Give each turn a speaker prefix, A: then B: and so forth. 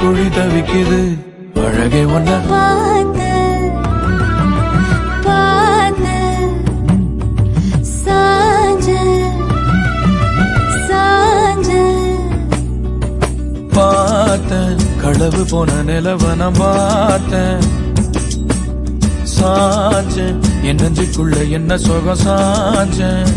A: குழி தவிக்குது அழகே ஒன்ன
B: பார்த்து பார்த்து சாஞ்சு சாஞ்சு
A: பார்த்தேன் களவு போன நிலவ நான் பார்த்தேன் சாஞ்சேன் என் நெஞ்சுக்குள்ள என்ன சுகம் சாஞ்சேன்